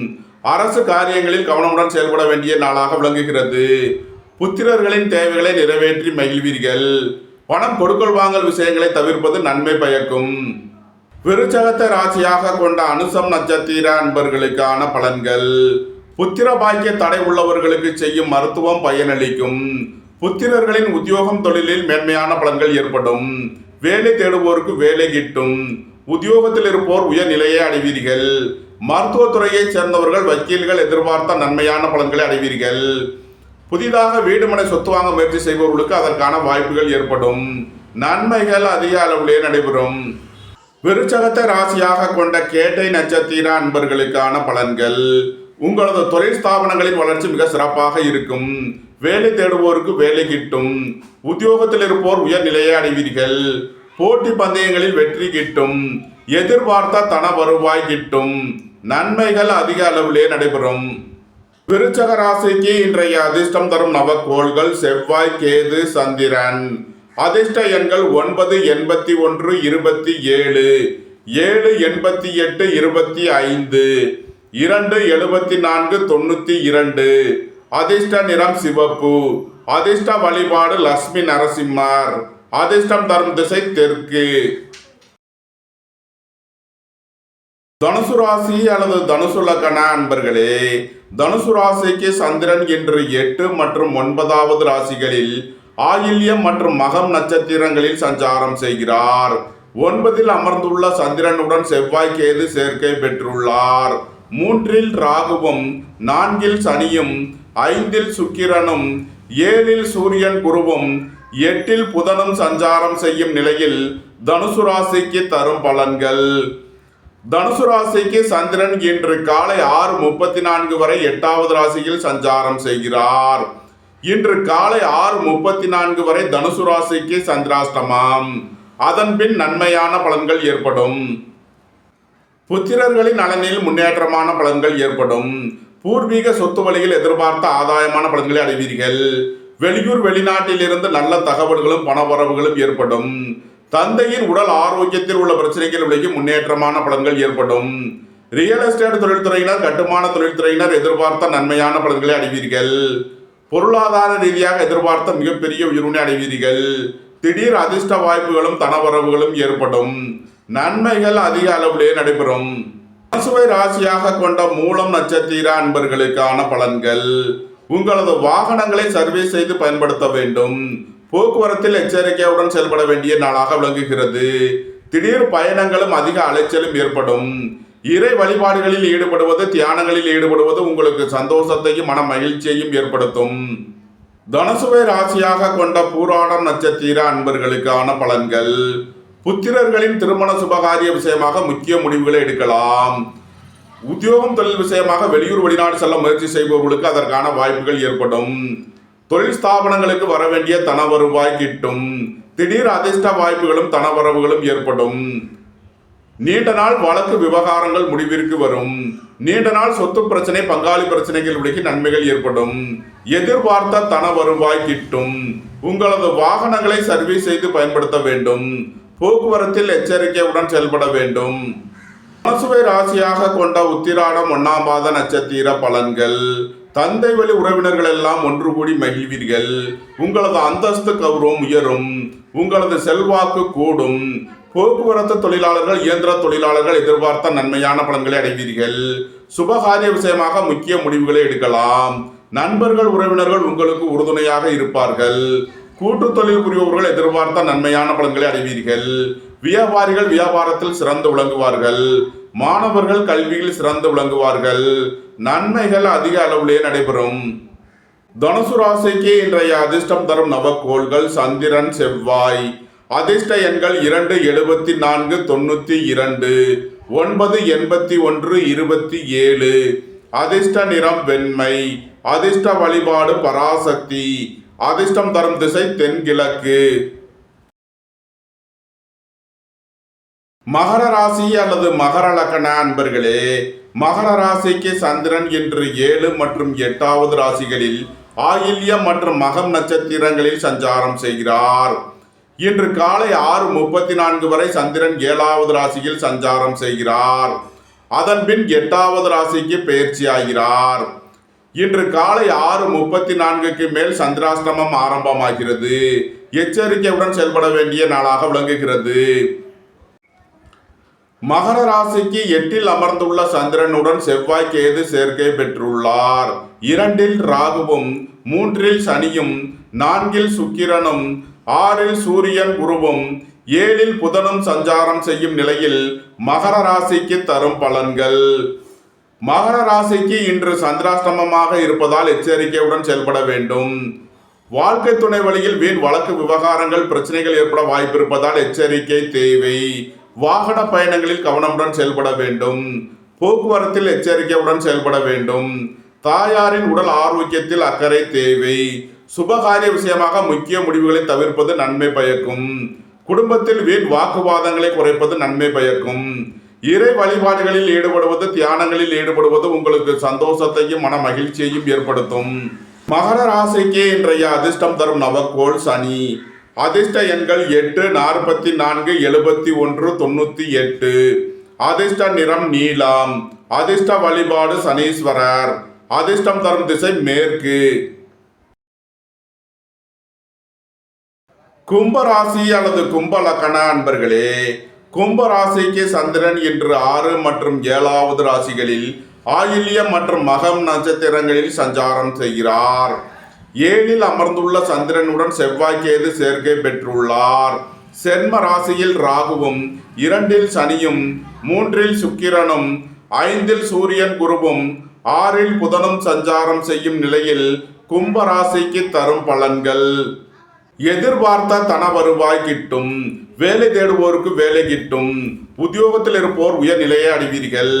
அரசு காரியங்களில் கவனமுடன் செயல்பட வேண்டிய நாளாக விளங்குகிறது. புத்திரர்களின் தேவைகளை நிறைவேற்றி மகிழ்வீர்கள். பணம் கொடுக்கல் வாங்கல் விஷயங்களை தவிர்ப்பது நன்மை பயக்கும். விருச்சகத்தை ராசியாக கொண்ட அனுசம் நட்சத்திர அன்பர்களுக்கான பலன்கள். புத்திர பாக்கிய தடை உள்ளவர்களுக்கு செய்யும் மருத்துவம் பயனளிக்கும். புத்திரர்களின் உத்தியோகம் தொழிலில் மேன்மையான பலன்கள் ஏற்படும். வேலை தேடுவோருக்கு வேலை கிட்டும். உத்தியோகத்தில் இருப்போர் உயர் நிலையை அடைவீர்கள். மருத்துவத்துறையை சேர்ந்தவர்கள் வக்கீல்கள் எதிர்பார்த்த நன்மையான பலன்களை அடைவீர்கள். புதிதாக வீடு மனை சொத்து வாங்க முயற்சி செய்பவர்களுக்கு அதற்கான வாய்ப்புகள் ஏற்படும். நன்மைகள் அதிக அளவிலே நடைபெறும். விருச்சகத்தை ராசியாக கொண்ட கேட்டை நட்சத்திர அன்பர்களுக்கான பலன்கள். உங்களது தொழில் ஸ்தாபனங்களின் வளர்ச்சி மிக சிறப்பாக இருக்கும். வேலை தேடுவோருக்கு வேலை கிட்டும். உத்தியோகத்தில் இருப்போர் உயர் நிலையை அடைவீர்கள். போட்டி பந்தயங்களில் வெற்றி கிட்டும். எதிர்பார்த்த தன வருவாய் கிட்டும். நன்மைகள் அதிக அளவிலே நடைபெறும். விருச்சக ராசிக்கு இன்றைய அதிர்ஷ்டம் தரும் நவக்கோள்கள் செவ்வாய், கேது, சந்திரன். அதிர்ஷ்ட எண்கள் 9, 81, 27, 7, 88, 25, 2, 74, 92. அதிர்ஷ்ட நிறம் சிவப்பு. அதிர்ஷ்ட வழிபாடு லட்சுமி நரசிம்மர். அதிர்ஷ்டம் தரும் திசை தெற்கு. தனுசு ராசி அல்லது தனுசு லக்கண அன்பர்களே, தனுசு ராசிக்கு சந்திரன் இன்று 8 மற்றும் 9வது ராசிகளில் ஆயில்யம் மற்றும் மகம் நட்சத்திரங்களில் சஞ்சாரம் செய்கிறார். 9ல் அமர்ந்துள்ள சந்திரனுடன் செவ்வாய், கேது சேர்க்கை பெற்றுள்ளார். 3ல் ராகுவும், 4ல் சனியும், 5ல் சுக்கிரனும், 7ல் சூரியன், குருவும், 8ல் புதனும் சஞ்சாரம் செய்யும் நிலையில் தனுசு ராசிக்கு தரும் பலன்கள். தனுசு ராசிக்கு சந்திரன் இன்று காலை 6:34 வரை 8வது ராசியில் சஞ்சாரம் செய்கிறார். இன்று காலை 6:34 வரை தனுசு ராசிக்கு சந்திராஷ்டமம். அதன் பின் நன்மையான பலன்கள் ஏற்படும். புத்திரர்களின் நலனில் முன்னேற்றமான பலன்கள் ஏற்படும். பூர்வீக சொத்து வழியில் எதிர்பார்த்த ஆதாயமான பலன்களை அடைவீர்கள். வெளியூர் வெளிநாட்டில் இருந்து நல்ல தகவல்களும் பணவரவுகளும் ஏற்படும். தந்தையின் உடல் ஆரோக்கியத்தில் உள்ள பிரச்சனைகள் விலகி முன்னேற்றமான பலன்கள் ஏற்படும். ரியல் எஸ்டேட் தொழில்துறையினர், கட்டுமான தொழில்துறையினர் எதிர்பார்த்த நன்மையான பலன்களை அடைவீர்கள். பொருளாதார ரீதியாக எதிர்பார்த்த மிகப்பெரிய உயர்வினை அடைவீர்கள். திடீர் அதிர்ஷ்ட வாய்ப்புகளும் தனவரவுகளும் ஏற்படும். நன்மைகள் அதிக அளவிலே நடைபெறும். பசுவை ராசியாக கொண்ட மூலம் நட்சத்திர அன்பர்களுக்கான பலன்கள். உங்களது வாகனங்களை சர்வீஸ் செய்து பயன்படுத்த வேண்டும். போக்குவரத்தில் எச்சரிக்கையுடன் செயல்பட வேண்டிய நாளாக விளங்குகிறது. திடீர் பயணங்களும் அதிக அலைச்சலும் ஏற்படும். இறை வழிபாடுகளில் ஈடுபடுவது, தியானங்களில் ஈடுபடுவது உங்களுக்கு சந்தோஷத்தையும் மன மகிழ்ச்சியையும் ஏற்படுத்தும். தனுசுவை ராசியாக கொண்ட பூராடம் நட்சத்திர அன்பர்களுக்கான பலன்கள். புத்திரர்களின் திருமண சுபகாரிய விஷயமாக முக்கிய முடிவுகளை எடுக்கலாம். உத்தியோகம் தொழில் விஷயமாக வெளியூர் வெளிநாடு செல்ல முயற்சி செய்பவர்களுக்கு அதற்கான வாய்ப்புகள் ஏற்படும். தொழில் ஸ்தாபனங்களுக்கு வர வேண்டிய தன வருவாய் கிட்டும். திடீர் அதிர்ஷ்ட வாய்ப்புகளும் தனவரவுகளும் ஏற்படும். நீண்ட நாள் வழக்கு விவகாரங்கள் முடிவிற்கு வரும். நீண்ட நாள் சொத்து பிரச்சனை, பங்காளி பிரச்சனைகள் விலகி நன்மைகள் ஏற்படும். எதிர்பார்த்த தன வருவாய் கிட்டும். உங்களது வாகனங்களை சர்வீஸ் செய்து பயன்படுத்த வேண்டும். போக்குவரத்தில் எச்சரிக்கையுடன் செயல்பட வேண்டும். தனுசுவை ராசியாக கொண்ட உத்திராடம் 1ஆம் பாத நட்சத்திர பலன்கள். தந்தை வழி உறவினர்கள் எல்லாம் ஒன்று கூடி மகிழ்வீர்கள். உங்களது அந்தஸ்து கௌரவம் உயரும். உங்களது செல்வாக்கு கூடும். போக்குவரத்து தொழிலாளர்கள், இயந்திர தொழிலாளர்கள் எதிர்பார்த்த நன்மையான பலன்களை அடைவீர்கள். சுபகாரிய விஷயமாக முக்கிய முடிவுகளை எடுக்கலாம். நண்பர்கள், உறவினர்கள் உங்களுக்கு உறுதுணையாக இருப்பார்கள். கூட்டு தொழில் புரிபவர்கள் எதிர்பார்த்த நன்மையான பலன்களை அடைவீர்கள். வியாபாரிகள் வியாபாரத்தில் சிறந்து விளங்குவார்கள். மாணவர்கள் கல்வியில் சிறந்து விளங்குவார்கள். நன்மைகள் அதிக அளவிலே நடைபெறும். தனுசு ராசிக்கு இன்றைய அதிர்ஷ்டம் தரும் நவக்கோள்கள் சந்திரன், செவ்வாய். அதிர்ஷ்ட எண்கள் 2, 74, 92, 9, 81, 27. அதிர்ஷ்ட நிறம் வெண்மை. அதிர்ஷ்ட வழிபாடு பராசக்தி. அதிர்ஷ்டம் தரும் திசை தென்கிழக்கு. மகர ராசி அல்லது மகர லக்ன அன்பர்களே, மகர ராசிக்கு சந்திரன் இன்று 7 மற்றும் 8வது ராசிகளில் ஆயில்யம் மற்றும் மகம் நட்சத்திரங்களில் சஞ்சாரம் செய்கிறார். இன்று காலை 6:34 வரை சந்திரன் 7வது ராசியில் சஞ்சாரம் செய்கிறார். அதன் பின் 8வது ராசிக்கு பெயர்ச்சி ஆகிறார். இன்று காலை 6:34க்கு மேல் சந்திராஷ்டமம் ஆரம்பமாகிறது. எச்சரிக்கையுடன் செயல்பட வேண்டிய நாளாக விளங்குகிறது. மகர ராசிக்கு 8ல் அமர்ந்துள்ள சந்திரனுடன் செவ்வாய் கேது சேர்க்கை பெற்றுள்ளார். 2ல் ராகுவும், 3ல் சனியும், 4ல் சுக்கிரனும், 6ல் சூரியன் குருவும், 7ல் புதனும் சஞ்சாரம் செய்யும் நிலையில் மகர ராசிக்கு தரும் பலன்கள். மகர ராசிக்கு இன்று சந்திராஷ்டமமாக இருப்பதால் எச்சரிக்கையுடன் செயல்பட வேண்டும். வாழ்க்கை துணை வழியில் வீண் வழக்கு விவகாரங்கள், பிரச்சனைகள் ஏற்பட வாய்ப்பு இருப்பதால் எச்சரிக்கை தேவை. வாகன பயணங்களில் கவனமுடன் செயல்பட வேண்டும். போக்குவரத்தில் எச்சரிக்கையுடன் செயல்பட வேண்டும். தாயாரின் உடல் ஆரோக்கியத்தில் அக்கறை தேவை. சுபகாரிய விஷயமாக முக்கிய முடிவுகளை தவிர்ப்பது நன்மை பயக்கும். குடும்பத்தில் வீண் வாக்குவாதங்களை குறைப்பது நன்மை பயக்கும். இறை வழிபாடுகளில் ஈடுபடுவது, தியானங்களில் ஈடுபடுவது உங்களுக்கு சந்தோஷத்தையும் மன மகிழ்ச்சியையும் ஏற்படுத்தும். மகர ராசிக்கு இன்றைய அதிர்ஷ்டம் தரும் நவக்கோள் சனி. அதிர்ஷ்ட எண்கள் 8, 44, 71, 98. அதிர்ஷ்ட நிறம் நீலம். அதிர்ஷ்ட வழிபாடு சனீஸ்வரர். அதிர்ஷ்டம் தரும் திசை மேற்கு. கும்பராசி அல்லது கும்ப லக்ன அன்பர்களே, கும்பராசிக்கு சந்திரன் இன்று 6 மற்றும் 7வது ராசிகளில் ஆயில்யம் மற்றும் மகம் நட்சத்திரங்களில் சஞ்சாரம் செய்கிறார். 7ல் அமர்ந்துள்ள சந்திரனுடன் செவ்வாய் கேது சேர்க்கை பெற்றுள்ளார். சென்ம ராசியில் ராகுவும், 2ல் சனியும், 3ல் சுக்கிரனும், 5ல் சூரியன் குருவும், 6ல் புதனும் சஞ்சாரம் செய்யும் நிலையில் கும்ப ராசிக்கு தரும் பலன்கள். எதிர்பார்த்த தன வருவாய் கிட்டும். வேலை தேடுவோருக்கு வேலை கிட்டும். உத்தியோகத்தில் இருப்போர் உயர்நிலையை அடைவீர்கள்.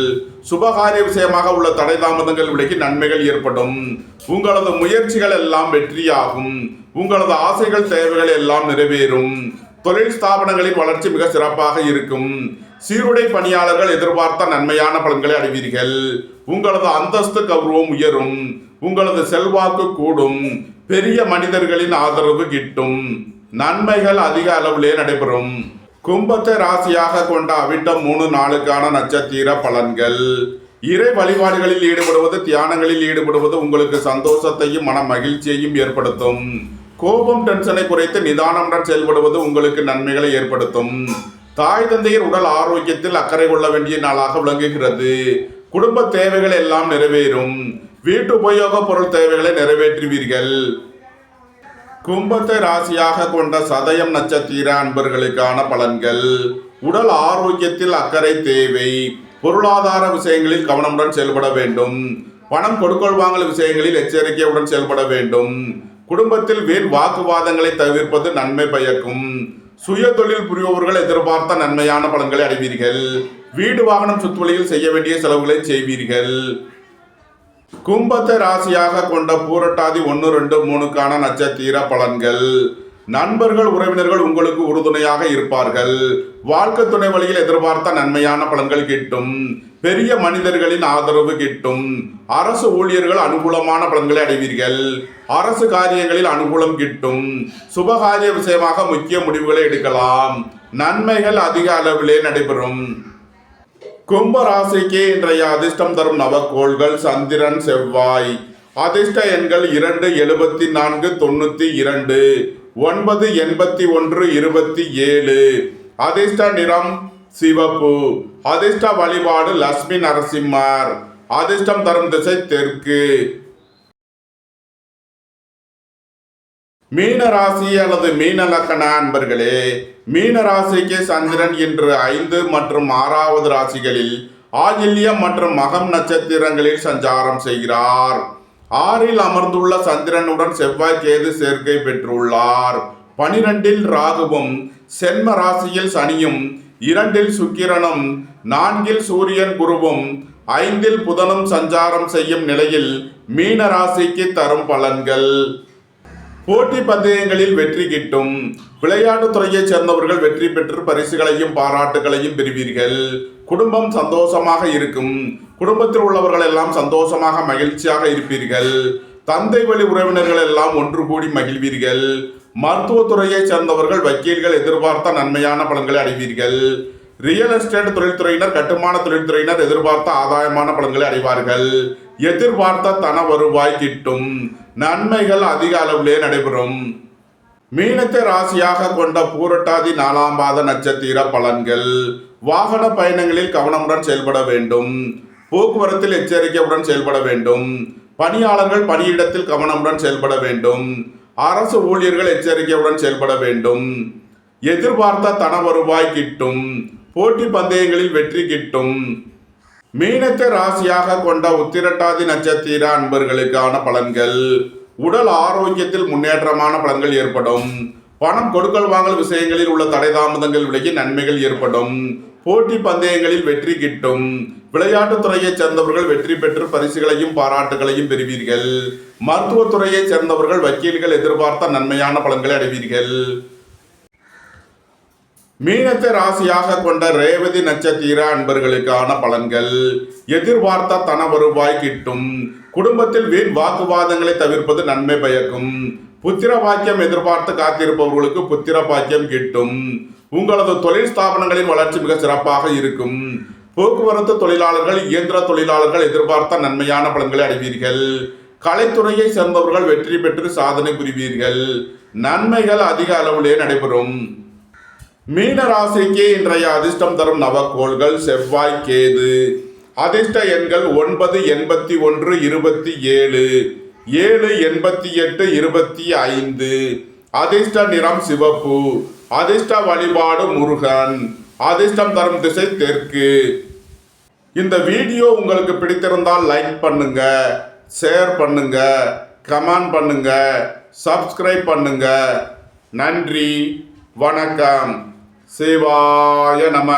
சுபகாரிய விஷயமாக உள்ள தடை தாமதங்கள் விலகி நன்மைகள் ஏற்படும். உங்களது முயற்சிகள் எல்லாம் வெற்றியாகும். உங்களது ஆசைகள், தேவைகள் எல்லாம் நிறைவேறும். தொழில் ஸ்தாபனங்களின் வளர்ச்சி மிக சிறப்பாக இருக்கும். சீருடை பணியாளர்கள் எதிர்பார்த்த நன்மையான பலன்களை அடைவீர்கள். உங்களது அந்தஸ்து கௌரவம் உயரும். உங்களது செல்வாக்கு கூடும். பெரிய மனிதர்களின் ஆதரவு கிட்டும். நன்மைகள் அதிக அளவிலே நடைபெறும். கும்பத்தை ராசியாக கொண்ட அவிட்டம் 3 நாளுக்கான நட்சத்திர பலன்கள். இறை வழிபாடுகளில் ஈடுபடுவது, தியானங்களில் ஈடுபடுவது உங்களுக்கு சந்தோஷத்தையும் மன மகிழ்ச்சியையும் ஏற்படுத்தும். கோபம், டென்ஷனை குறைத்து நிதானமுடன் செயல்படுவது உங்களுக்கு நன்மைகளை ஏற்படுத்தும். தாய் தந்தையர் உடல் ஆரோக்கியத்தில் அக்கறை கொள்ள வேண்டிய நாளாக விளங்குகிறது. குடும்ப தேவைகள் எல்லாம் நிறைவேறும். வீட்டு உபயோக பொருள் தேவைகளை நிறைவேற்றுவீர்கள். கும்பத்தை ராசியாக கொண்ட சதயம் நட்சத்திர அன்பர்களுக்கான பலன்கள். உடல் ஆரோக்கியத்தில் அக்கறை தேவை. பொருளாதார விஷயங்களில் கவனமுடன் செயல்பட வேண்டும். பணம் கொடுக்கல் வாங்கல் விஷயங்களில் எச்சரிக்கையுடன் செயல்பட வேண்டும். குடும்பத்தில் வீண் வாக்குவாதங்களை தவிர்ப்பது நன்மை பயக்கும். சுய தொழில் புரிபவர்கள் எதிர்பார்த்த நன்மையான பலன்களை அடைவீர்கள். வீடு வாகனம் சுற்றுவழியில் செய்ய வேண்டிய செலவுகளை செய்வீர்கள். கும்பத்தை ராசியாக கொண்ட பூரட்டாதி 1, 2, 3க்கான நட்சத்திர பலன்கள். நண்பர்கள் உறவினர்கள் உங்களுக்கு உறுதுணையாக இருப்பார்கள். வாழ்க்கை துணை வழியில் எதிர்பார்த்த நன்மையான பலன்கள் கிட்டும். பெரிய மனிதர்களின் ஆதரவு கிட்டும். அரசு ஊழியர்கள் அனுகூலமான பலன்களை அடைவீர்கள். அரசு காரியங்களில் அனுகூலம் கிட்டும். சுபகாரிய விஷயமாக முக்கிய முடிவுகளை எடுக்கலாம். நன்மைகள் அதிக அளவிலே நடைபெறும். கும்ப ராசிக்கு இன்றைய அதிர்ஷ்டம் தரும் நவக்கோள்கள் சந்திரன், செவ்வாய். அதிர்ஷ்ட எண்கள் 2, 74, 92, 9, 81, 27. அதிர்ஷ்ட நிறம் சிவப்பு. அதிர்ஷ்ட வழிபாடு லட்சுமி நரசிம்மர். அதிர்ஷ்டம் தரும் திசை தெற்கு. மீன ராசி அல்லது மீன லக்கண அன்பர்களே, மீன ராசிக்கு சந்திரன் இன்று 5 மற்றும் 6வது ராசிகளில் ஆயில்யம் மற்றும் மகம் நட்சத்திரங்களில் சஞ்சாரம் செய்கிறார். 6ல் அமர்ந்துள்ள சந்திரனுடன் செவ்வாய் கேது சேர்க்கை பெற்றுள்ளார். 12ல் ராகுவும் சென்ம ராசியில் சனியும் 2ல் சுக்கிரனும் 4ல் சூரியன் குருவும் 5ல் புதனும் சஞ்சாரம் செய்யும் நிலையில் மீன ராசிக்கு தரும் பலன்கள். போட்டி பந்தயங்களில் வெற்றி கிட்டும். விளையாட்டுத் துறையைச் சேர்ந்தவர்கள் வெற்றி பெற்று பரிசுகளையும் பாராட்டுகளையும் பெறுவீர்கள். குடும்பம் சந்தோஷமாக இருக்கும். குடும்பத்தில் உள்ளவர்கள் எல்லாம் சந்தோஷமாக மகிழ்ச்சியாக இருப்பீர்கள். தந்தை வழி உறவினர்கள் எல்லாம் ஒன்று கூடி மகிழ்வீர்கள். மருத்துவத்துறையைச் சேர்ந்தவர்கள் வக்கீல்கள் எதிர்பார்த்த நன்மையான பலன்களை அடைவீர்கள். ரியல் எஸ்டேட் தொழில்துறையினர், கட்டுமான தொழில்துறையினர் எதிர்பார்த்த ஆதாயமான பலன்களை அடைவார்கள். எதிர்பார்த்த தன வருவாய் கிட்டும். நன்மைகள் அதிக அளவிலே நடைபெறும். மீனத்தை ராசியாக கொண்ட பூரட்டாதி 4ஆம் பாத நட்சத்திர பலன்கள். வாகன பயணங்களில் கவனமுடன் செயல்பட வேண்டும். போக்குவரத்தில் எச்சரிக்கையுடன் செயல்பட வேண்டும். பணியாளர்கள் பணியிடத்தில் கவனமுடன் செயல்பட வேண்டும். அரசு ஊழியர்கள் எச்சரிக்கையுடன் செயல்பட வேண்டும். எதிர்பார்த்த தன வருவாய் கிட்டும். போட்டி பந்தயங்களில் வெற்றி கிட்டும். மீனத்தை ராசியாக கொண்ட உத்திரட்டாதி நட்சத்திர அன்பர்களுக்கான பலன்கள். உடல் ஆரோக்கியத்தில் முன்னேற்றமான பலன்கள் ஏற்படும். பணம் கொடுக்கல் வாங்கல் விஷயங்களில் உள்ள தடை தாமதங்கள் விலகி நன்மைகள் ஏற்படும். போட்டி பந்தயங்களில் வெற்றி கிட்டும். விளையாட்டுத் துறையைச் சேர்ந்தவர்கள் வெற்றி பெற்று பரிசுகளையும் பாராட்டுகளையும் பெறுவீர்கள். மருத்துவத்துறையைச் சேர்ந்தவர்கள் வக்கீல்கள் எதிர்பார்த்த நன்மையான பலன்களை அடைவீர்கள். மீனத்தை ராசியாக கொண்ட ரேவதி நட்சத்திர அன்பர்களுக்கான பலன்கள். எதிர்பார்த்த தன வருவாய் கிட்டும். குடும்பத்தில் வீண் வாக்குவாதங்களை தவிர்ப்பது நன்மை பயக்கும். புத்திர பாக்கியம் எதிர்பார்த்து காத்திருப்பவர்களுக்கு புத்திர பாக்கியம் கிட்டும். உங்களது தொழில் ஸ்தாபனங்களின் வளர்ச்சி மிக சிறப்பாக இருக்கும். போக்குவரத்து தொழிலாளர்கள், இயந்திர தொழிலாளர்கள் எதிர்பார்த்த நன்மையான பலன்களை அடைவீர்கள். கலைத்துறையை சேர்ந்தவர்கள் வெற்றி பெற்று சாதனை புரிவீர்கள். நன்மைகள் அதிக அளவிலே நடைபெறும். மீன ராசிக்கு இன்றைய அதிர்ஷ்டம் தரும் நவக்கோள்கள் செவ்வாய், கேது. அதிர்ஷ்ட எண்கள் 9, 81, 27, 7, 88, 25. அதிர்ஷ்ட நிறம் சிவப்பு. அதிர்ஷ்ட வழிபாடு முருகன். அதிர்ஷ்டம் தரும் திசை தெற்கு. இந்த வீடியோ உங்களுக்கு பிடித்திருந்தால் லைக் பண்ணுங்க, ஷேர் பண்ணுங்க, கமெண்ட் பண்ணுங்க, சப்ஸ்கிரைப் பண்ணுங்க. நன்றி, வணக்கம். சிவாய நம.